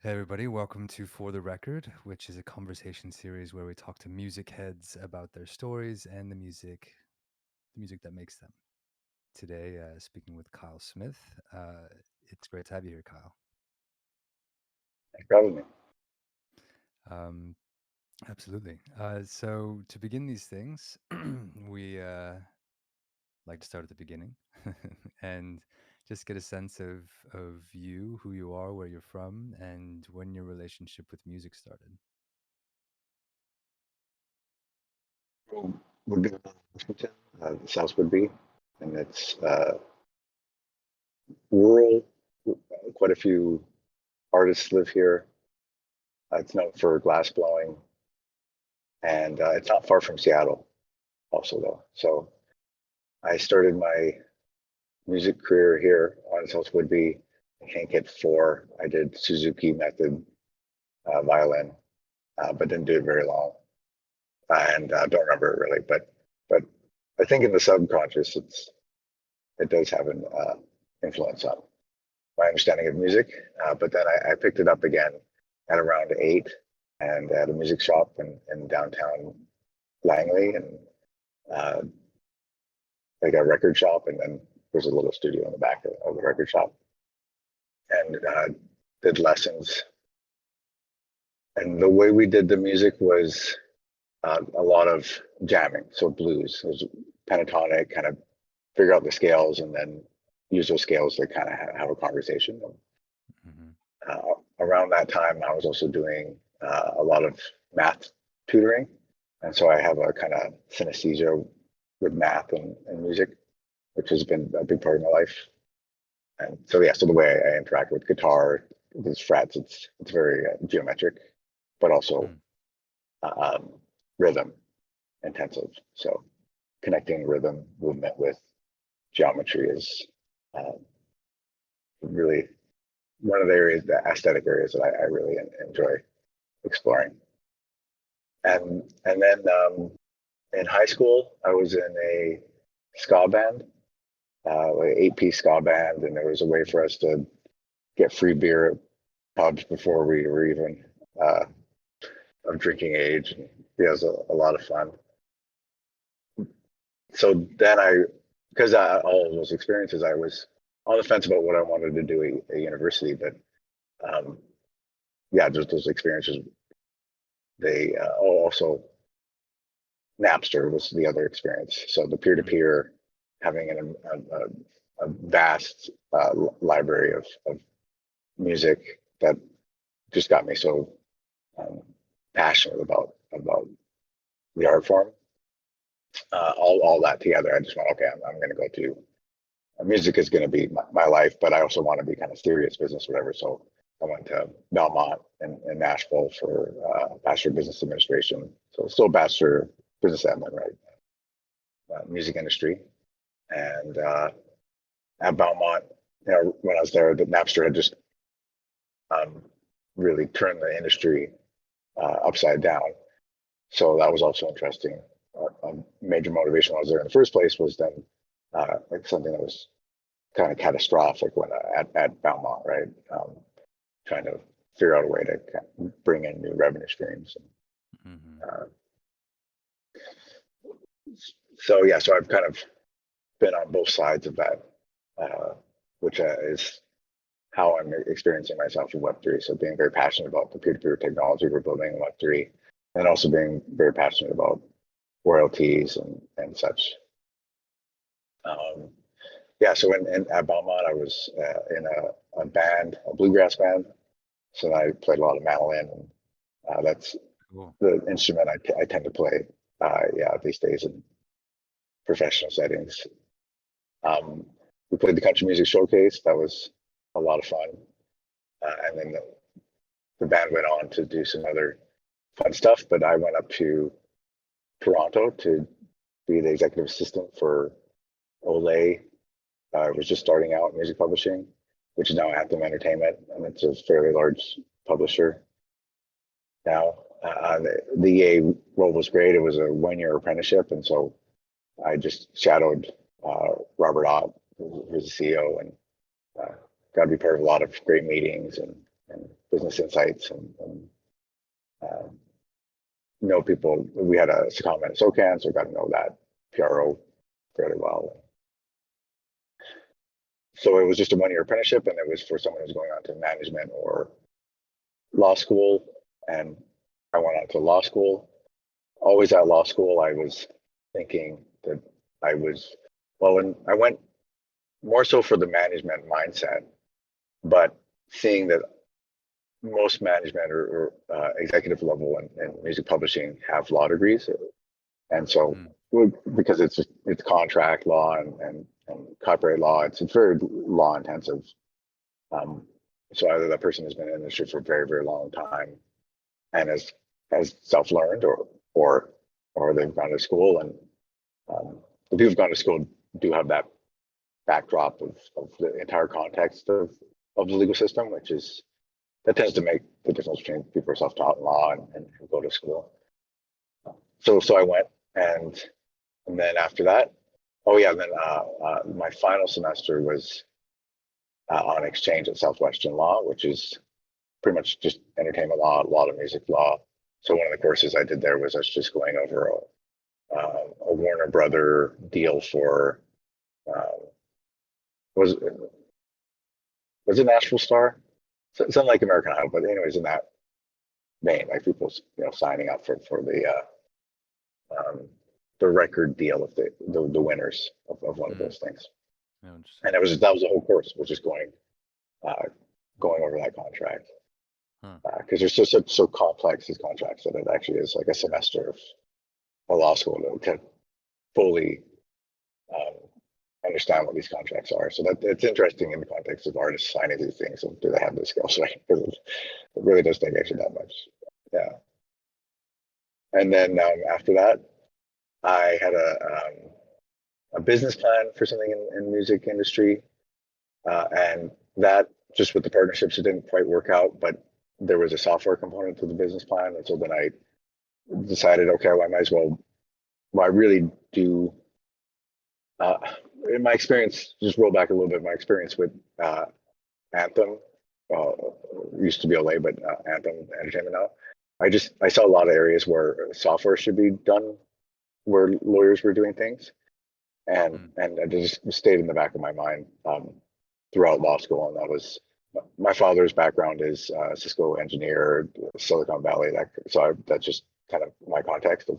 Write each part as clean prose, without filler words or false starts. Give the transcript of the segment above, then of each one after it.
Hey everybody, welcome to For the Record, which is a conversation series where we talk to music heads about their stories and the music that makes them. Today, speaking with Kyle Smith. It's great to have you here, Kyle. Thanks for having me. Um, Absolutely. So to begin these things, we like to start at the beginning and just get a sense of you, who you are, where you're from, and when your relationship with music started. So we're going to Washington, the South would be, and it's rural. Quite a few artists live here. It's known for glass blowing, and it's not far from Seattle, also though. So I started my music career here on South Woodby. I can't get four. I did Suzuki method violin, but didn't do it very long, and don't remember it really. But I think in the subconscious, it does have an influence on my understanding of music. But then I picked it up again at around 8 and at a music shop in downtown Langley and uh, like a record shop. And then there's a little studio in the back of the record shop and did lessons. And the way we did the music was a lot of jamming. So blues, it was pentatonic, kind of figure out the scales and then use those scales to kind of have a conversation. Hmm. Around that time, I was also doing a lot of math tutoring. And so I have a kind of synesthesia with math and music, which has been a big part of my life. And so, yeah, so the way I interact with guitar, these frets, it's very geometric, but also um, rhythm intensive. So connecting rhythm movement with geometry is uh, really one of the areas, the aesthetic areas that I really enjoy exploring. And then in high school, I was in a ska band, like 8-piece ska band, and there was a way for us to get free beer at pubs before we were even uh, of drinking age. And yeah, it was a lot of fun. So then because all of those experiences, I was on the fence about what I wanted to do at university, but um, yeah, just those experiences. They also Napster was the other experience. So the peer-to-peer, having a vast library of music that just got me so um, passionate about the art form. All that together, I just went, okay, I'm going to go to music is going to be my life, but I also want to be kind of serious business, whatever. So I went to Belmont in Nashville for Bachelor of Business Administration. So still Bachelor of Business Admin, right? Music industry. And at Belmont, when I was there, the Napster had just um, really turned the industry upside down. So that was also interesting. A major motivation when I was there in the first place was then like something that was kind of catastrophic when at Belmont, right? Trying to figure out a way to kind of bring in new revenue streams. Hmm. Uh, so yeah, so I've kind of been on both sides of that, uh, which is how I'm experiencing myself in Web3. So being very passionate about the peer-to-peer technology we're building in Web3, and also being very passionate about royalties and such. Um, yeah, so at Belmont, I was in a band, a bluegrass band. So I played a lot of mandolin, and that's Cool. the instrument I tend to play. Yeah, these days in professional settings. Um, we played the country music showcase. That was a lot of fun. And then the band went on to do some other fun stuff. But I went up to Toronto to be the executive assistant for Olay. I was just starting out in music publishing, which is now Anthem Entertainment, and it's a fairly large publisher now. The EA role was great. It was a 1-year apprenticeship, and so I just shadowed Robert Ott, who's the CEO, and got to be part of a lot of great meetings and business insights and know people. We had a secondment at SOCAN, so I got to know that PRO fairly well. So it was just a 1-year apprenticeship, and it was for someone who's going on to management or law school. And I went on to law school. Always at law school, I was thinking that I was, well, and I went more so for the management mindset, but seeing that most management or executive level in music publishing have law degrees. And so because it's contract law and copyright law, it's very law intensive. So either that person has been in the industry for a very, very long time and has self-learned or they've gone to school, and the people who've gone to school do have that backdrop of the entire context of the legal system, that tends to make the difference between people who are self-taught in law and who go to school. So I went, and then after that, then my final semester was on exchange at Southwestern Law, which is pretty much just entertainment law, a lot of music law. So one of the courses I did there was us just going over a Warner Brother deal for was it Nashville Star? Something like American Idol, but anyways, in that vein, like people signing up for the record deal of the winners of one of those things. Oh, and that was the whole course, was just going over that contract. Because they're so complex, these contracts, that it actually is like a semester of a law school to fully understand what these contracts are. So that it's interesting in the context of artists signing these things, and do they have the skills, right? Because it really does take actually that much. Yeah. And then after that, I had a business plan for something in the music industry, and that, just with the partnerships, it didn't quite work out, but there was a software component to the business plan. And so then I decided, okay, well, I might as well, I really do, in my experience, just roll back a little bit, my experience with Anthem, used to be LA, but Anthem Entertainment now. I saw a lot of areas where software should be done, where lawyers were doing things. And it just stayed in the back of my mind throughout law school. And that was, my father's background is Cisco engineer, Silicon Valley. That's just kind of my context of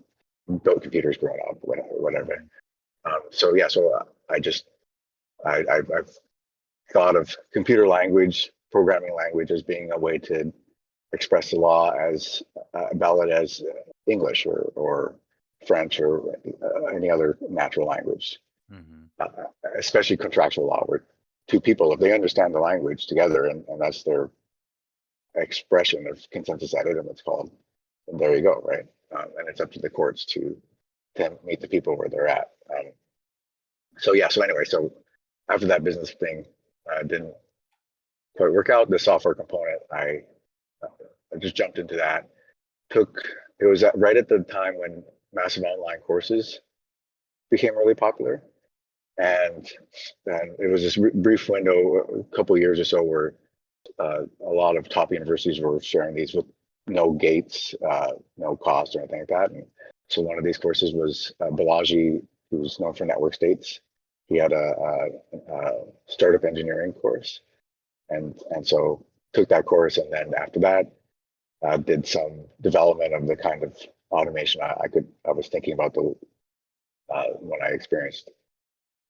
built computers growing up, whatever. So I've thought of computer language, programming language, as being a way to express the law as valid as English or French or any other natural language, especially contractual law, where two people, if they understand the language together and that's their expression of consensus addendum, it's called, and there you go, right? And it's up to the courts to meet the people where they're at. So anyway, so after that business thing didn't quite work out, the software component, I just jumped into that. It was right at the time when massive online courses became really popular. And it was this brief window, a couple of years or so, where a lot of top universities were sharing these with no gates, no cost or anything like that. And so one of these courses was Balaji, who's known for network states. He had a startup engineering course, and so took that course, and then after that, did some development of the kind of automation I was thinking about when I experienced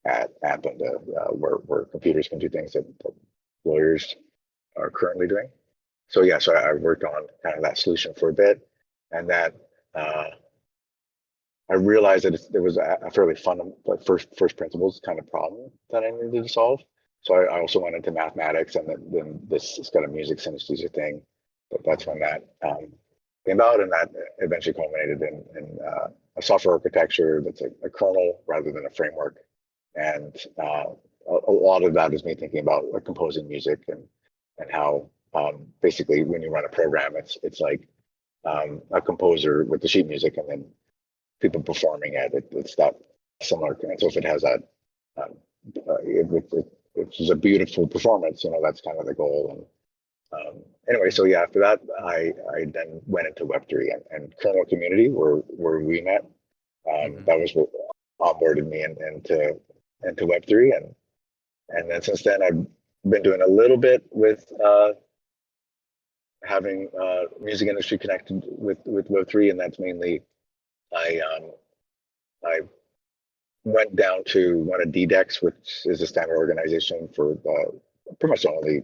at Anthem, where computers can do things that lawyers are currently doing. So I worked on kind of that solution for a bit, and that I realized that there was a fairly fun, like first principles kind of problem that I needed to solve. So I also went into mathematics, and then this kind of music synesthesia thing. But that's when that came out, and that eventually culminated in a software architecture that's a kernel rather than a framework. And a lot of that is me thinking about composing music and how basically when you run a program, it's like a composer with the sheet music and then people performing it. It's that similar. And so if it has that, it's a beautiful performance, that's kind of the goal. Anyway, so yeah, after that, I then went into Web3 and Kernel Community, where we met. Hmm. That was what onboarded me into Web3, and then since then I've been doing a little bit with having music industry connected with Web3, and that's mainly I I went down to one of DDEX, which is a standard organization for pretty much the only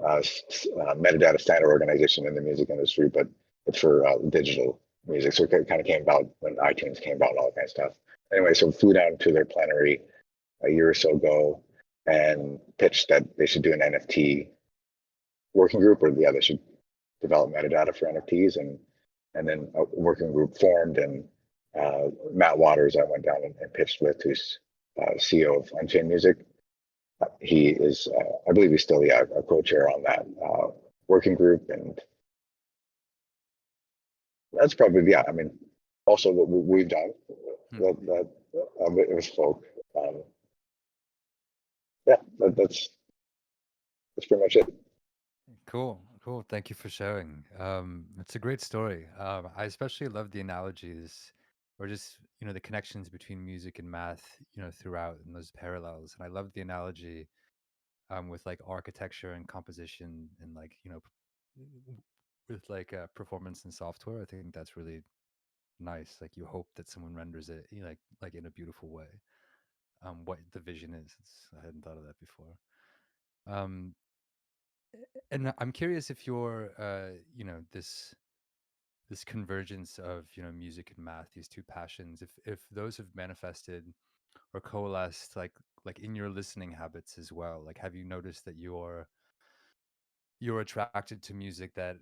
metadata standard organization in the music industry, but it's for digital music. So it kind of came about when iTunes came about and all that kind of stuff. Anyway, so flew down to their plenary a year or so ago and pitched that they should do an NFT working group, or yeah, they should develop metadata for NFTs, and then a working group formed, and Matt Waters I went down and pitched with, who's CEO of Unchained Music. He is, I believe he's still a co-chair on that working group, and that's probably, yeah. I mean, also what we've done that with folk. Yeah, that's pretty much it. Cool, cool. Thank you for sharing. It's a great story. I especially love the analogies, or just the connections between music and math, throughout, and those parallels. And I love the analogy with like architecture and composition, and like with like performance and software. I think that's really nice. Like you hope that someone renders it like in a beautiful way. What the vision is. I hadn't thought of that before. Um, and I'm curious if you're, this convergence of music and math, these two passions, if those have manifested or coalesced like in your listening habits as well. Like, have you noticed that you're attracted to music that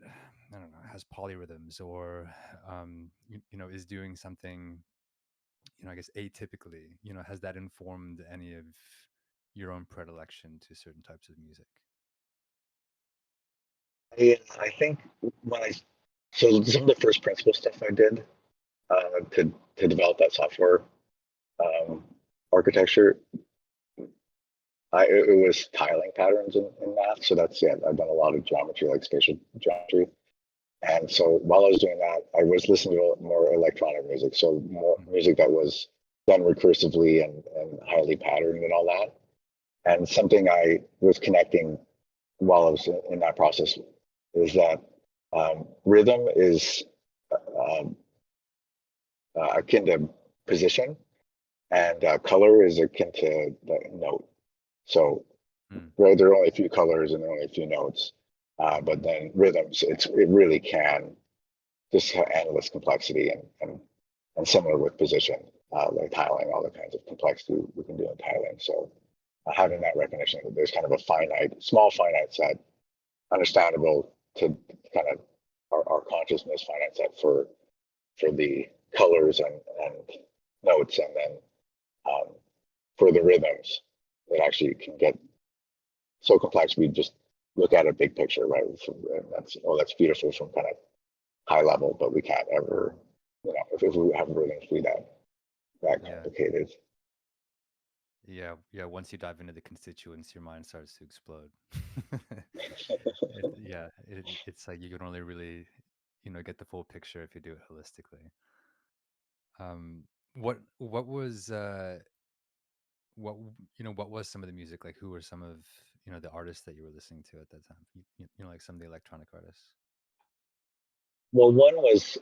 I don't know, has polyrhythms, or is doing something, I guess atypically? Has that informed any of your own predilection to certain types of music? I think when I so some of the first principle stuff I did to develop that software um, architecture, it was tiling patterns in math. So that's, yeah, I've done a lot of geometry, like spatial geometry. And so while I was doing that, I was listening to more electronic music, so more Mm. music that was done recursively and highly patterned and all that. And something I was connecting while I was in that process is that rhythm is um, akin to position, and color is akin to the note. So Mm. right, there are only a few colors and there are only a few notes, but then rhythms, it really can just have endless complexity, and similar with position, like tiling, all the kinds of complexity we can do in tiling. So having Mm. that recognition that there's kind of a small finite set, understandable to kind of our consciousness finite set for the colors and notes, and then um, for the rhythms that actually can get so complex we just look at a big picture, right? And that's beautiful from kind of high level, but we can't ever, if we have rhythms be that Yeah. complicated. Yeah, yeah. Once you dive into the constituents, your mind starts to explode. Yeah, it's like you can only really, get the full picture if you do it holistically. Um, what was what was some of the music like? Who were some of the artists that you were listening to at that time? Like some of the electronic artists. Well, one was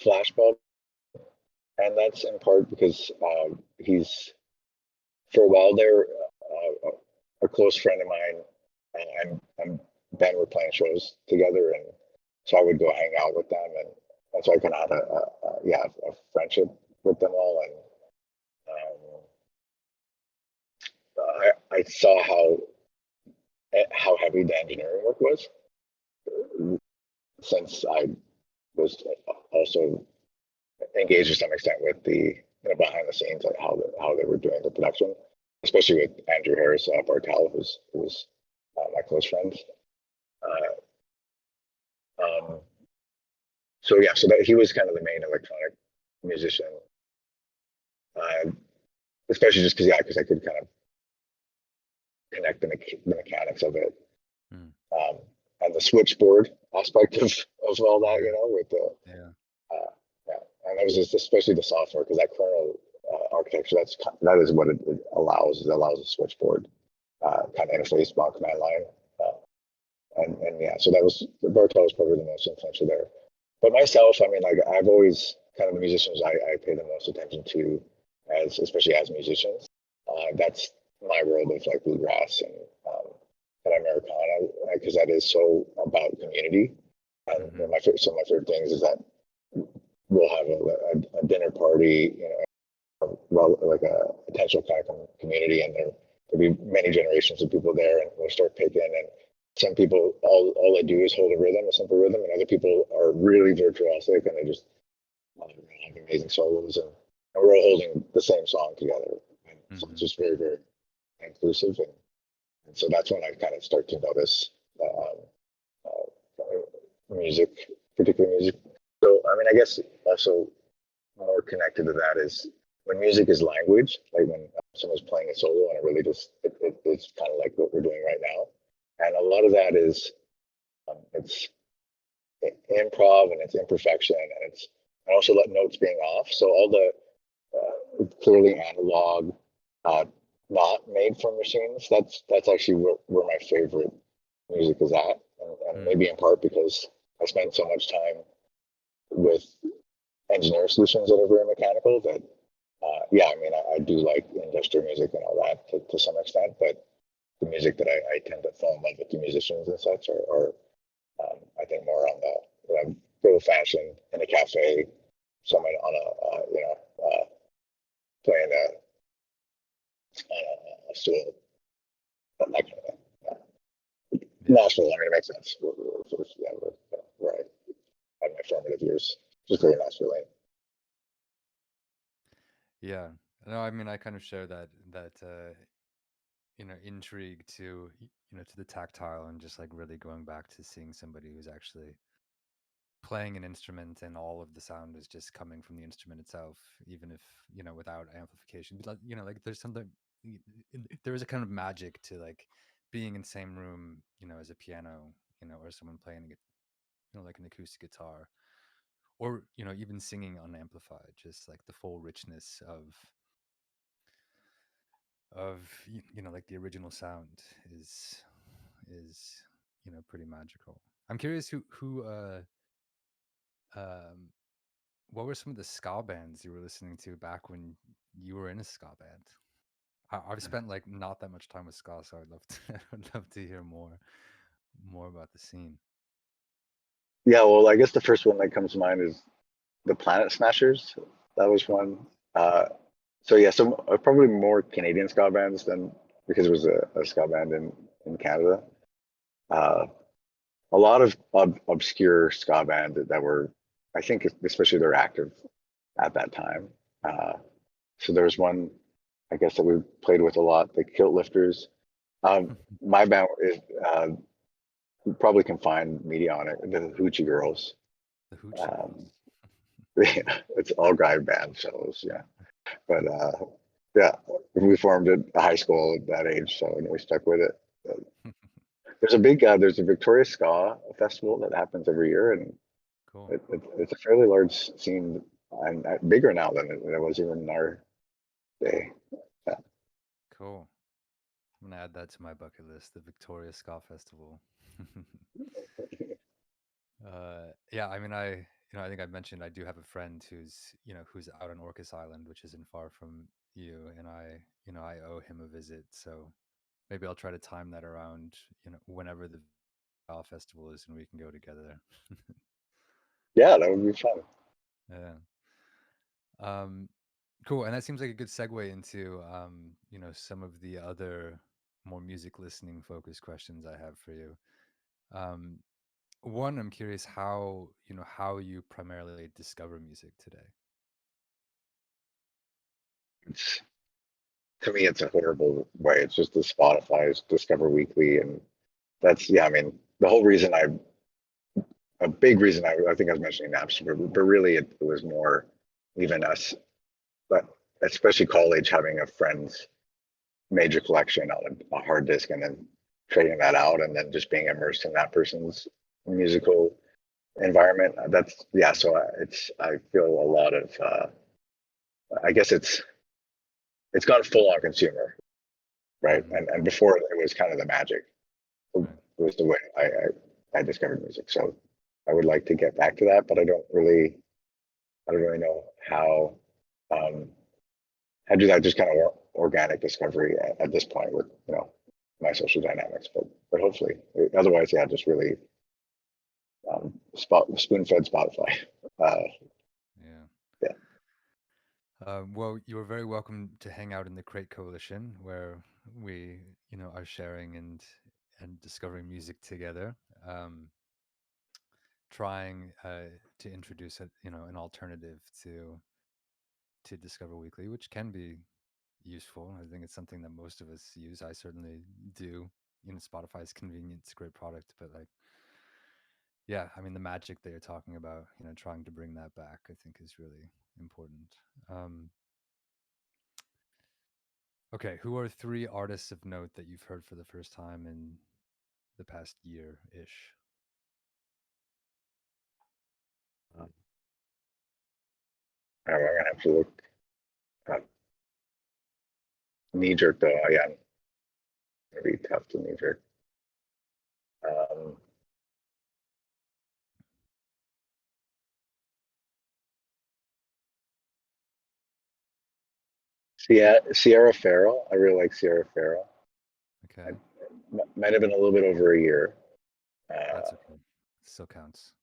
Flashbulb, and that's in part because he's for a while there a close friend of mine, and Ben were playing shows together, and so I would go hang out with them, and so I kind of had a friendship with them all, and I saw how heavy the engineering work was, since I was also engaged to some extent with the behind the scenes, like how they were doing the production, especially with Andrew Harris Bartel, who's my close friend. Uh, um, so yeah, so that he was kind of the main electronic musician, uh, especially just because I could kind of connect the mechanics of it. Mm. and the switchboard aspect of all that, Yeah. with the Yeah. uh, yeah, and that was just especially the software because that kernel architecture that is what it allows. It allows a switchboard kind of interface on command line, and yeah, so that was Bartel was probably the most influential there. But myself, I mean, like I've always kind of the musicians I pay the most attention to, as especially as musicians. That's my world of like bluegrass and Americana, because that is so about community. And Mm-hmm. some of my favorite things is that we'll have a dinner party, well, like a potential kind of community, and there'll be many generations of people there, and we'll start picking. And some people, all they do is hold a rhythm, a simple rhythm, and other people are really virtuosic, and they just have amazing solos, and we're all holding the same song together. And so it's Mm-hmm. just very, very inclusive, and so that's when I kind of start to notice music, particular music. So I mean, I guess also more connected to that is when music is language, like when someone's playing a solo and it really just it's kind of like what we're doing right now, and a lot of that is it's improv and it's imperfection and it's and also let notes being off. So all the clearly analog, uh, not made from machines. That's actually where my favorite music is at, and Mm. maybe in part because I spend so much time with engineer solutions that are very mechanical that yeah, I mean, I do like industrial music and all that to some extent, but the music that I tend to fall in love with the musicians and such are I think more on the good old fashioned in a cafe, someone on a playing a stool, that kind of thing. Yeah. Nashville, I mean, it makes sense. Yeah, where I had my formative years, just very Nashville. Yeah. No, I mean, I kind of share that intrigue to to the tactile and just like really going back to seeing somebody who's actually playing an instrument and all of the sound is just coming from the instrument itself, even if without amplification. But like, like there's something, there is a kind of magic to like being in the same room, as a piano, or someone playing like an acoustic guitar, or even singing unamplified, just like the full richness of like the original sound is pretty magical. I'm curious who um what were some of the ska bands you were listening to back when you were in a ska band? I've spent like not that much time with ska, so I'd love to I'd love to hear more about the scene. Yeah, well, I guess the first one that comes to mind is the Planet Smashers. That was Oh, one. So yeah, some probably more Canadian ska bands than because it was a ska band in Canada. Uh, a lot of obscure ska band that were, I think, especially they're active at that time. Uh, so there's one, I guess, that we played with a lot, the Kilt Lifters. My band is probably can find media on it, the Hoochie Girls. the Hoochie Um, Girls. yeah, it's all guy band shows, yeah. But yeah, we formed at high school at that age, so we stuck with it. There's a Victoria Ska festival that happens every year, and Cool. it's a fairly large scene and bigger now than it was even in our day. Yeah. Cool. I'm gonna add that to my bucket list, the Victoria Ska Festival. Yeah, I mean, I think I mentioned I do have a friend who's out on Orcas Island, which isn't far from you, and I owe him a visit. So maybe I'll try to time that around, whenever the Ska Festival is, and we can go together. Yeah, that would be fun. Yeah. Um, cool. And that seems like a good segue into, some of the other more music listening focused questions I have for you. Um, One, I'm curious how you primarily discover music today. It's, to me, it's a horrible way. It's just the Spotify's Discover Weekly, and that's yeah. I mean, the whole reason a big reason I think I was mentioning Napster, but really it was more even us, but especially college having a friend's major collection on a hard disk and then trading that out and then just being immersed in that person's musical environment. That's yeah. So I feel a lot of I guess it's gone full on consumer, right? Mm-hmm. And before it was kind of the magic. It Right. was the way I discovered music. So I would like to get back to that, but I don't really know um, how to do that. Just kind of organic discovery at this point with my social dynamics. But hopefully, otherwise, yeah, just really spoon fed Spotify. Uh, Yeah. yeah, Well, you're very welcome to hang out in the Crate Coalition, where we, are sharing and discovering music together. Um, trying to introduce an alternative to Discover Weekly, which can be useful. I think it's something that most of us use. I certainly do. Spotify is convenient; it's a great product, but like, yeah, I mean, the magic that you're talking about, trying to bring that back, I think, is really important. Um, okay, who are three artists of note that you've heard for the first time in the past year ish? um, I'm gonna have to look knee jerk though. Yeah, maybe tough to knee jerk. Um, Sierra Farrell. I really like Sierra Farrell. I Okay, might have been a little bit over a year. that's okay. Still counts.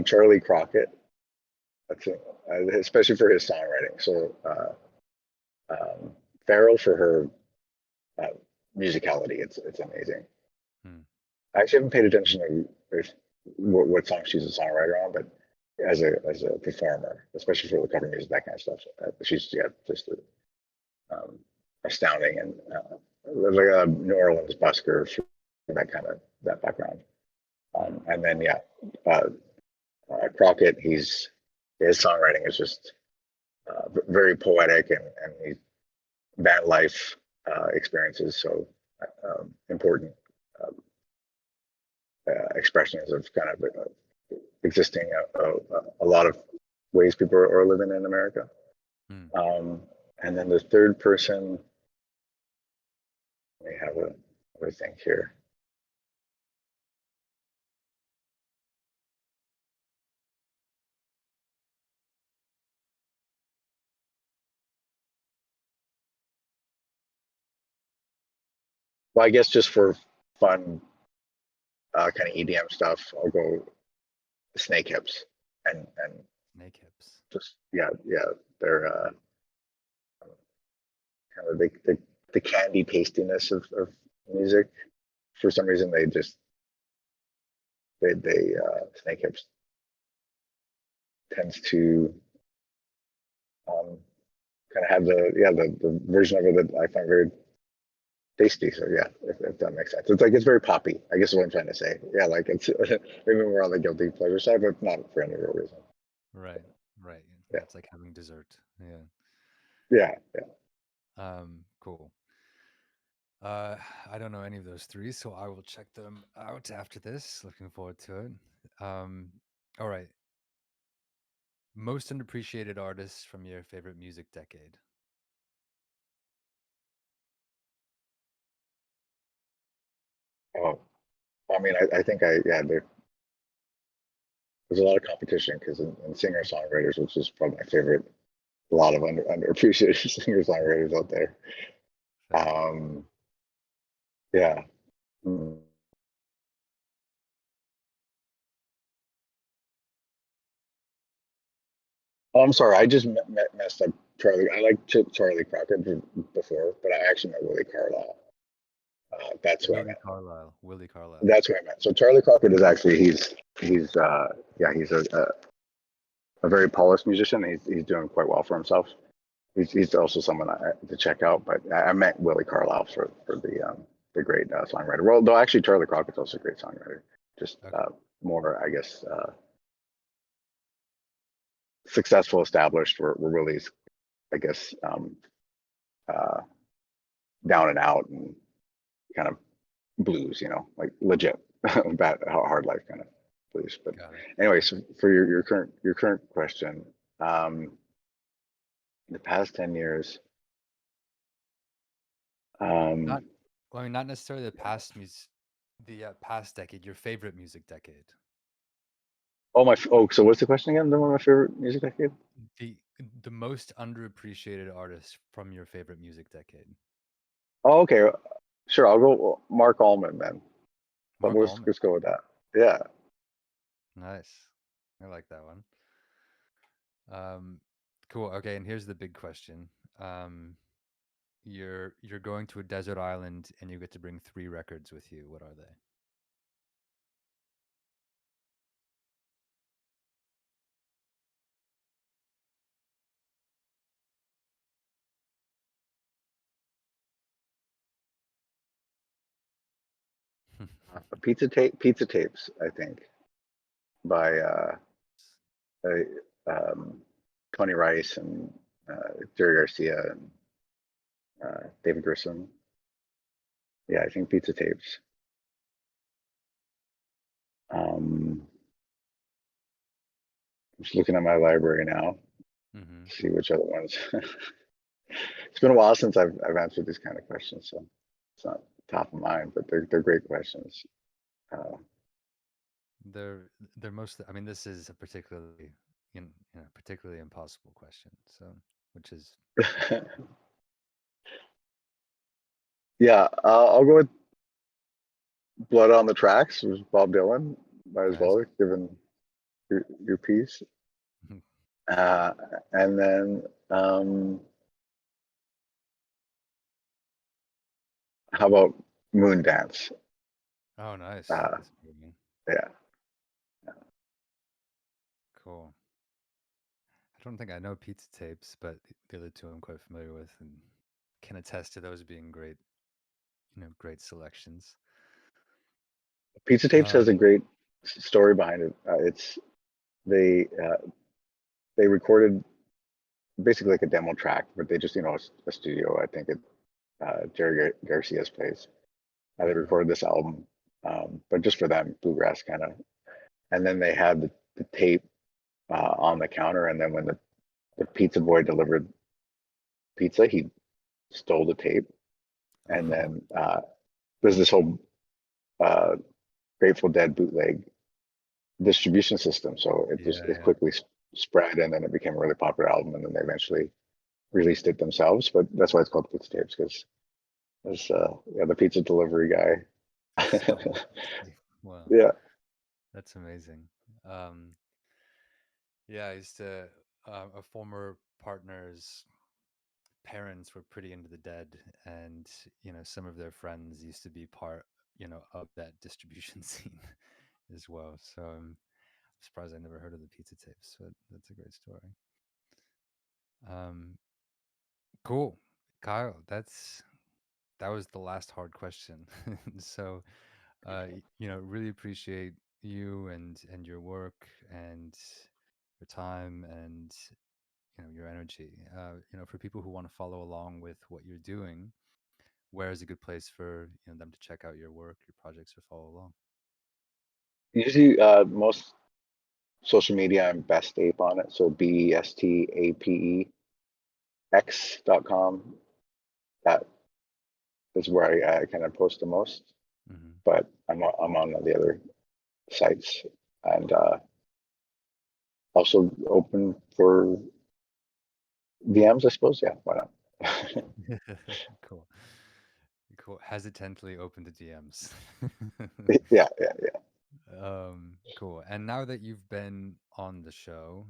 Charlie Crockett. That's especially for his songwriting. So Farrell for her uh, musicality. It's amazing. Hmm. I actually haven't paid attention to what song she's a songwriter on, but as a performer, especially for the cover music, that kind of stuff, she's just astounding and like a New Orleans busker for that kind of that background. Hmm. And then uh, Crockett, his songwriting is just very poetic and he's van life experiences so important expressions of kind of existing a lot of ways people are living in America. Hmm. Um, and then the third person, we have a thing here. Well, I guess just for fun, kind of EDM stuff, I'll go Snake Hips and Snake hips. just they're kind of the candy pastiness of music. For some reason, they Snake Hips tends to kind of have the version of it that I find very tasty. So yeah, if that makes sense. It's like it's very poppy. I guess is what I'm trying to say. Yeah, like it's maybe we're on the guilty pleasure side, but not for any real reason. Right. Right. Yeah, Yeah, it's like having dessert. Yeah. yeah, yeah. Cool. Uh, I don't know any of those three, so I will check them out after this. Looking forward to it. Um, all right. Most unappreciated artists from your favorite music decade. Oh, I mean, I think there's a lot of competition because in singer songwriters, which is probably my favorite, a lot of underappreciated singer songwriters out there. Fair. Um, yeah. Mm. Oh, I'm sorry. I just messed up Charlie. I like Charlie Crockett before, but I actually met Willie Carlisle. That's who I Willie meant. Carlisle. Willie Carlisle. That's what I meant. So Charlie Crockett is actually he's he's a very polished musician. He's doing quite well for himself. He's also someone to check out. But I met Willie Carlisle for the great songwriter. Well, though actually Charlie Crockett's also a great songwriter. Just Okay. more, I guess, successful, established. Were Willie's, I guess, uh, down and out and kind of blues, like legit bad hard life kind of blues. But Got it. anyway, so for your current question, um, the past 10 years, um, Not, well, I mean, not necessarily the past decade, your favorite music decade. so what's the question again? One of my favorite music decade? The the most underappreciated artist from your favorite music decade. Oh, okay, sure. I'll go Mark Allman then. But Mark Allman. let's go with that. Yeah. Nice. I like that one. Um, cool. Okay, and here's the big question. Um, you're going to a desert island and you get to bring three records with you. What are they? Pizza tapes, I think, by uh, um, Tony Rice and Jerry Garcia and David Grissom. Yeah, I think pizza tapes. I'm just looking at my library now, Mm-hmm. see which other ones. It's been a while since I've answered these kind of questions, so it's not top of mind, but they're great questions. Uh, They're mostly. I mean, this is a particularly, particularly impossible question. So, which is yeah, I'll go with Blood on the Tracks. It was Bob Dylan. Might as nice. well, given your piece. Uh, and then how about Moon Dance? Oh, nice. Uh, That's a good one. yeah, Cool. I don't think I know pizza tapes, but the other two I'm quite familiar with and can attest to those being great, great selections. Pizza Tapes has a Um, great story behind it. It's they uh, they recorded basically like a demo track, but they just a studio. I think at Jerry Garcia's place. They mhm. recorded this album, but just for them, bluegrass kind of. And then they had the tape on the counter, and then when the pizza boy delivered pizza, he stole the tape, and Oh, then there's this whole uh, Grateful Dead bootleg distribution system. So yeah, it yeah. quickly spread, and then it became a really popular album, and then they eventually released it themselves. But that's why it's called pizza tapes because there's the pizza delivery guy. Stole the tape. Wow, Yeah, that's amazing. Um, yeah, I used to, a former partner's parents were pretty into the Dead, and some of their friends used to be part, of that distribution scene as well. So I'm surprised I never heard of the pizza tapes, but that's a great story. Um, cool, Kyle. That was the last hard question. So, really appreciate you and your work and your time and your energy. For people who want to follow along with what you're doing, where is a good place for them to check out your work, your projects, or follow along? usually most social media I'm best ape on it. So BESTAPEX.com. That is where I kind of post the most. Hmm. But I'm on the other sites and also open for DMs, I suppose. Yeah, why not? Cool. Cool. Hesitantly open to DMs. Yeah, yeah, yeah. Cool. And now that you've been on the show,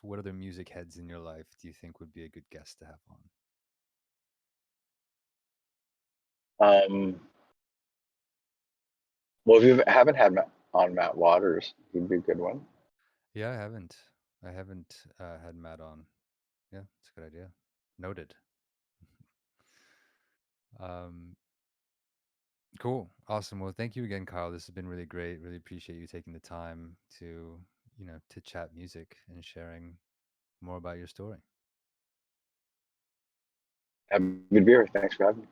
what other music heads in your life do you think would be a good guest to have on? Um, well, if you haven't had on Matt Waters, he'd be a good one. Yeah, I haven't. I haven't had Matt on. Yeah, it's a good idea. Noted. Um, cool. Awesome. Well, thank you again, Kyle. This has been really great. Really appreciate you taking the time to chat music and sharing more about your story. Have a good beer. Thanks for having me.